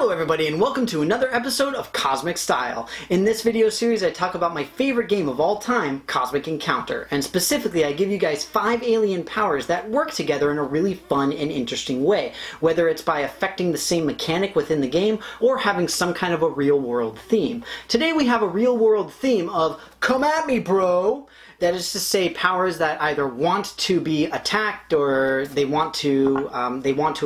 Hello everybody and welcome to another episode of Cosmic Style. In this video series I talk about my favorite game of all time, Cosmic Encounter, and specifically I give you guys 5 alien powers that work together in a really fun and interesting way, whether it's by affecting the same mechanic within the game or having some kind of a real world theme. Today we have a real world theme of "Come at me, bro!" That is to say, powers that either want to be attacked or they want to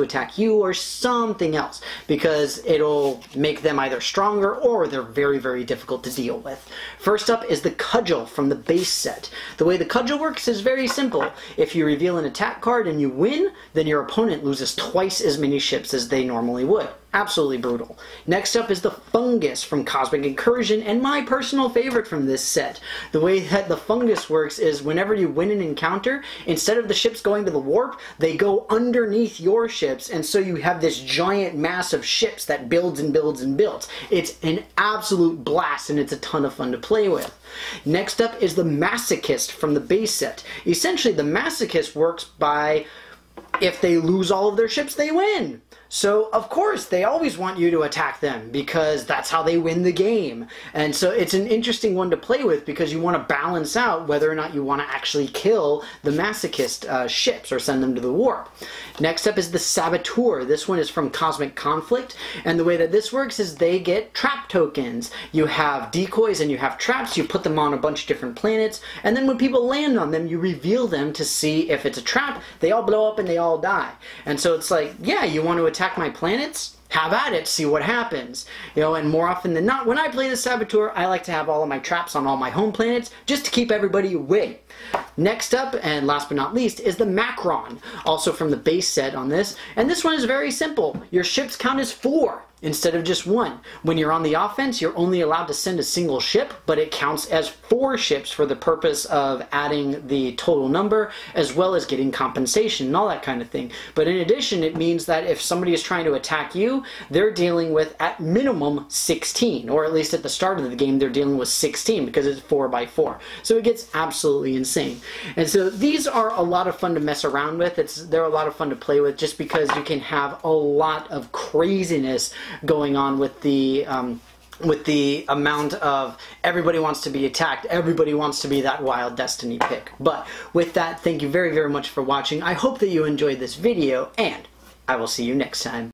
attack you or something else, because it'll make them either stronger or they're very, very difficult to deal with. First up is the Cudgel from the base set. The way the Cudgel works is very simple. If you reveal an attack card and you win, then your opponent loses twice as many ships as they normally would. Absolutely brutal. Next up is the Fungus from Cosmic Incursion, and my personal favorite from this set. The way that the Fungus works is whenever you win an encounter, instead of the ships going to the warp, they go underneath your ships, and so you have this giant mass of ships that builds and builds and builds. It's an absolute blast, and it's a ton of fun to play with. Next up is the Masochist from the base set. Essentially, the Masochist works by, if they lose all of their ships, they win. So, of course, they always want you to attack them because that's how they win the game. And so it's an interesting one to play with because you want to balance out whether or not you want to actually kill the masochist ships or send them to the warp. Next up is the Saboteur. This one is from Cosmic Conflict, and the way that this works is they get trap tokens. You have decoys and you have traps. You put them on a bunch of different planets, and then when people land on them, you reveal them to see if it's a trap. They all blow up and they all die. And so it's like, yeah, you want to attack my planets? Have at it, see what happens. You know, and more often than not, when I play the Saboteur, I like to have all of my traps on all my home planets just to keep everybody away. Next up, and last but not least, is the Macron, also from the base set on this. And this one is very simple. Your ships count as 4 instead of just 1. When you're on the offense, you're only allowed to send a single ship, but it counts as 4 ships for the purpose of adding the total number, as well as getting compensation and all that kind of thing. But in addition, it means that if somebody is trying to attack you, they're dealing with, at minimum, 16. Or at least at the start of the game, they're dealing with 16 because it's 4x4. So it gets absolutely insane. And so these are a lot of fun to mess around with. They're a lot of fun to play with just because you can have a lot of craziness going on with the amount of everybody wants to be attacked, everybody wants to be that wild destiny pick. But with that, thank you very, very much for watching. I hope that you enjoyed this video, and I will see you next time.